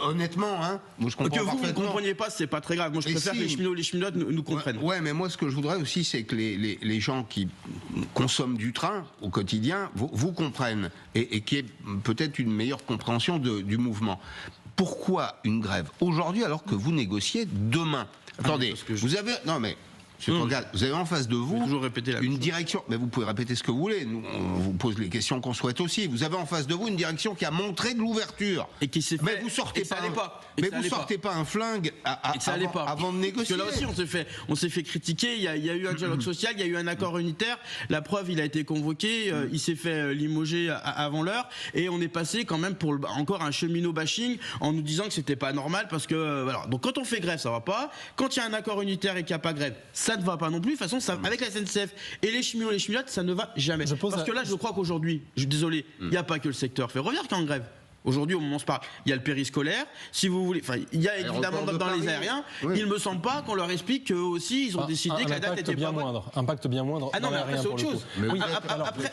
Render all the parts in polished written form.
Honnêtement, hein, moi je comprends parfaitement. Que vous ne compreniez pas, c'est pas très grave. Moi je préfère que les cheminots, les cheminotes nous comprennent. Ouais, mais moi ce que je voudrais aussi, c'est que les gens qui consomment du train au quotidien vous comprennent et qu'il y ait peut-être une meilleure compréhension du mouvement. Pourquoi une grève aujourd'hui alors que vous négociez demain? Attendez, vous avez... Non mais... vous avez en face de vous une direction, mais vous pouvez répéter ce que vous voulez, nous, on vous pose les questions qu'on souhaite aussi. Vous avez en face de vous une direction qui a montré de l'ouverture. Et qui s'est fait. Mais vous sortez pas un flingue avant de négocier. Parce que là aussi, on s'est fait critiquer. Il y a eu un dialogue social, il y a eu un accord unitaire. La preuve, il a été convoqué, il s'est fait limoger avant l'heure. Et on est passé quand même pour encore un cheminot bashing en nous disant que c'était pas normal parce que voilà. Donc quand on fait grève, ça va pas. Quand il y a un accord unitaire et qu'il n'y a pas grève, ça ne va pas non plus. De toute façon, avec la SNCF et les cheminots et les cheminotes, ça ne va jamais. Parce que là, je crois qu'aujourd'hui, je suis désolé, il n'y a pas que le secteur ferroviaire qui est en grève. Aujourd'hui, au moment où on se parle, il y a le périscolaire. Si vous voulez, enfin, il y a évidemment dans les aériens. Oui. Il me semble pas qu'on leur explique qu'eux aussi, ils ont décidé que la date était bien moindre. Impact bien moindre. Ah non, mais après c'est autre chose.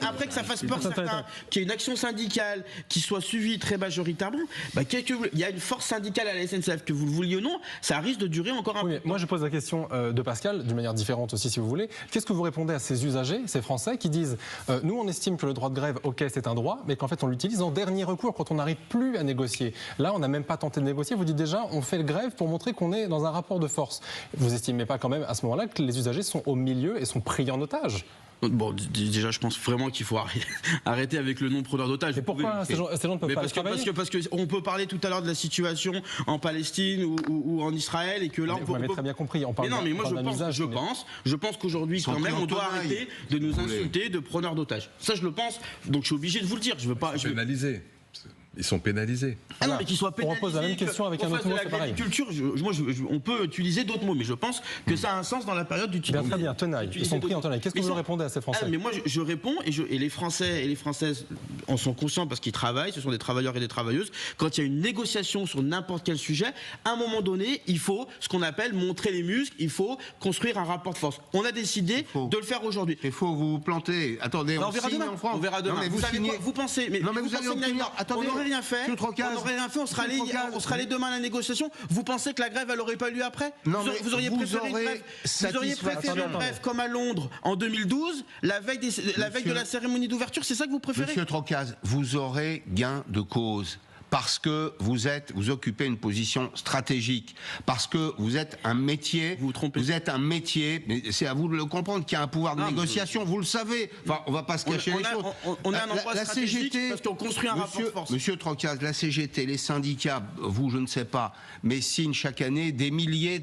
Après que ça fasse peur certains, qu'il y ait une action syndicale qui soit suivie très majoritairement, il y a une force syndicale à la SNCF, que vous le vouliez ou non, ça risque de durer encore un peu. Moi, je pose la question de Pascal d'une manière différente aussi, si vous voulez. Qu'est-ce que vous répondez à ces usagers, ces Français, qui disent nous, on estime que le droit de grève, ok, c'est un droit, mais qu'en fait, on l'utilise en dernier recours quand on n'arrive plus à négocier. Là, on n'a même pas tenté de négocier. Vous dites déjà, on fait le grève pour montrer qu'on est dans un rapport de force. Vous estimez pas quand même à ce moment-là que les usagers sont au milieu et sont pris en otage? Bon, déjà, je pense vraiment qu'il faut arrêter avec le nom preneur d'otages. Mais pourquoi ces gens ne peuvent pas travailler? Parce qu'on peut parler tout à l'heure de la situation en Palestine ou en Israël et que là, vous m'avez très bien compris. On parle mais non, mais moi, je pense qu'aujourd'hui, quand même, on doit arrêter de nous insulter de preneurs d'otages. Ça, je le pense. Donc, je suis obligé de vous le dire. Je veux pas. Pénaliser. Ils sont pénalisés. Ah non, mais qu'ils soient pénalisés. On repose la même question avec un autre mot, c'est pareil. On peut utiliser d'autres mots, mais je pense que ça a un sens dans la période d'utilisation. Très bien, tenaille. Ils sont pris en tenaille. Qu'est-ce que vous répondez à ces Français? Mais moi, je réponds, et les Français et les Françaises en sont conscients parce qu'ils travaillent, ce sont des travailleurs et des travailleuses. Quand il y a une négociation sur n'importe quel sujet, à un moment donné, il faut ce qu'on appelle montrer les muscles, il faut construire un rapport de force. On a décidé de le faire aujourd'hui. Il faut vous planter. Attendez, on verra demain. On verra demain. Vous savez quoi? Vous pensez, mais vous pensez on n'aurait rien fait. On serait allé demain à la négociation. Vous pensez que la grève, elle aurait pas lieu après? Non, vous auriez préféré une grève. Vous auriez préféré une grève comme à Londres en 2012, la veille de la cérémonie d'ouverture. C'est ça que vous préférez? Monsieur Trocaz, vous aurez gain de cause. Parce que vous occupez une position stratégique, parce que vous êtes un métier, vous êtes un métier, mais c'est à vous de le comprendre, qu'il y a un pouvoir de négociation, vous le savez. Enfin, on va pas se cacher les choses. On a un emploi stratégique parce qu'on construit un rapport de force. Monsieur Trocaz, la CGT, les syndicats, vous, je ne sais pas, mais signent chaque année des milliers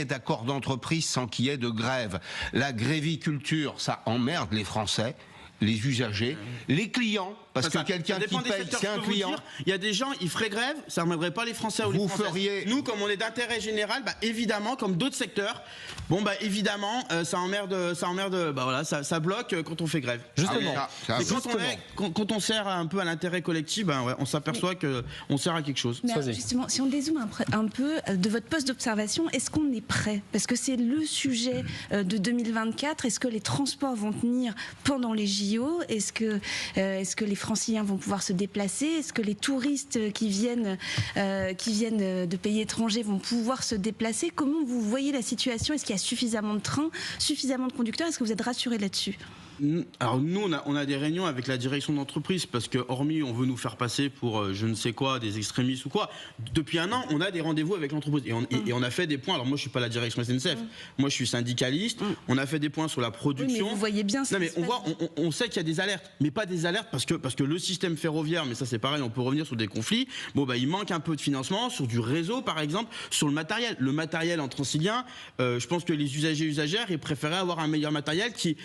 d'accords d'entreprise sans qu'il y ait de grève. La gréviculture, ça emmerde les Français, les usagers, les clients, parce que quelqu'un qui paye, c'est un client. Il y a des gens, ils feraient grève, ça n'emmerderait pas les Français ou les Françaises. Nous, comme on est d'intérêt général, évidemment, comme d'autres secteurs, évidemment, ça emmerde, ça bloque quand on fait grève. Justement. Quand on sert un peu à l'intérêt collectif, on s'aperçoit qu'on sert à quelque chose. Mais justement, si on dézoome un peu de votre poste d'observation, est-ce qu'on est prêt? Parce que c'est le sujet de 2024. Est-ce que les transports vont tenir pendant les JO? Est-ce que les Franciliens vont pouvoir se déplacer? Est-ce que les touristes qui viennent de pays étrangers vont pouvoir se déplacer? Comment vous voyez la situation? Est-ce qu'il y a suffisamment de trains, suffisamment de conducteurs? Est-ce que vous êtes rassurés là-dessus? Alors nous, on a des réunions avec la direction d'entreprise parce que hormis on veut nous faire passer pour je ne sais quoi, des extrémistes ou quoi, depuis un an, on a des rendez-vous avec l'entreprise et on a fait des points. Alors moi, je suis pas la direction SNCF, moi je suis syndicaliste. On a fait des points sur la production. Oui, mais vous voyez bien ça. Non mais on sait qu'il y a des alertes, mais pas des alertes parce que le système ferroviaire, mais ça c'est pareil, on peut revenir sur des conflits. Il manque un peu de financement sur du réseau par exemple, sur le matériel. Le matériel en Transilien, je pense que les usagers usagères, ils préféraient avoir un meilleur matériel qui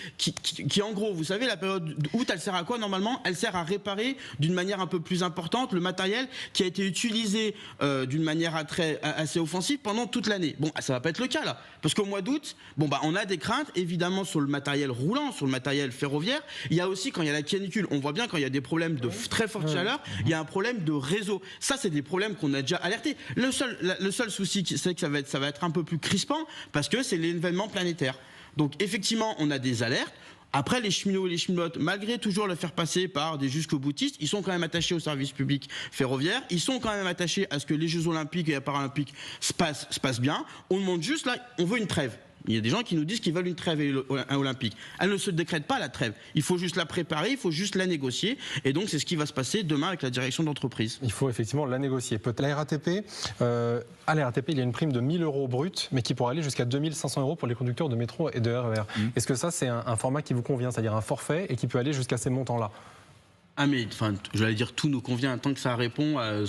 en gros, vous savez, la période août, elle sert à quoi normalement? Elle sert à réparer d'une manière un peu plus importante le matériel qui a été utilisé d'une manière assez offensive pendant toute l'année. Bon, ça va pas être le cas là, parce qu'au mois d'août, on a des craintes évidemment sur le matériel roulant, sur le matériel ferroviaire. Il y a aussi quand il y a la canicule, on voit bien quand il y a des problèmes de très forte chaleur, il y a un problème de réseau. Ça, c'est des problèmes qu'on a déjà alertés. Le seul souci, c'est que ça va être un peu plus crispant parce que c'est l'événement planétaire. Donc effectivement, on a des alertes. Après, les cheminots et les cheminotes, malgré toujours le faire passer par des jusqu'au boutistes, ils sont quand même attachés au service public ferroviaire, ils sont quand même attachés à ce que les Jeux Olympiques et Paralympiques se passent bien. On demande juste, là, on veut une trêve. Il y a des gens qui nous disent qu'ils veulent une trêve olympique. Elle ne se décrète pas, la trêve. Il faut juste la préparer, il faut juste la négocier. Et donc, c'est ce qui va se passer demain avec la direction d'entreprise. Il faut effectivement la négocier. La RATP, à la RATP, il y a une prime de 1 000 € brut, mais qui pourrait aller jusqu'à 2 500 € pour les conducteurs de métro et de RER. Est-ce que ça, c'est un format qui vous convient, c'est-à-dire un forfait et qui peut aller jusqu'à ces montants-là? Ah mais enfin, j'allais dire tout nous convient tant que ça répond à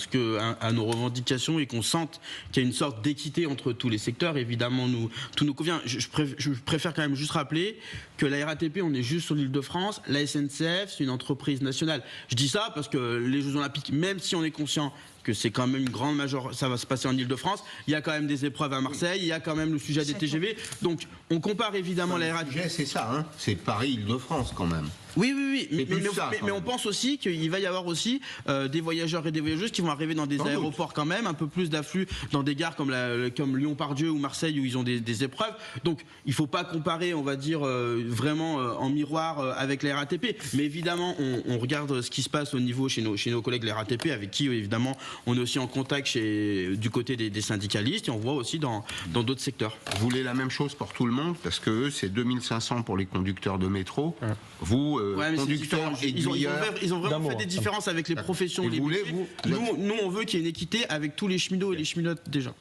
à nos revendications et qu'on sente qu'il y a une sorte d'équité entre tous les secteurs. Évidemment, tout nous convient. Je préfère quand même juste rappeler que la RATP, on est juste sur l'Île-de-France. La SNCF, c'est une entreprise nationale. Je dis ça parce que les Jeux Olympiques, même si on est conscient que c'est quand même une grande majorité, ça va se passer en Île-de-France. Il y a quand même des épreuves à Marseille, il y a quand même le sujet des TGV. Donc, on compare évidemment la RATP. C'est ça, hein, c'est Paris-Île-de-France quand même. Oui. Mais on pense aussi qu'il va y avoir aussi des voyageurs et des voyageuses qui vont arriver dans des aéroports quand même, un peu plus d'afflux dans des gares comme Lyon-Pardieu ou Marseille où ils ont des épreuves. Donc, il ne faut pas comparer, on va dire, vraiment en miroir avec la RATP. Mais évidemment, on regarde ce qui se passe au niveau chez nos collègues de la RATP, avec qui, évidemment, on est aussi en contact du côté des syndicalistes et on voit aussi dans d'autres secteurs. Vous voulez la même chose pour tout le monde parce que eux, c'est 2500 pour les conducteurs de métro. Vous, conducteurs aiguilleurs... Ils ont vraiment fait des différences avec les professions. Nous, on veut qu'il y ait une équité avec tous les cheminots et les cheminotes déjà.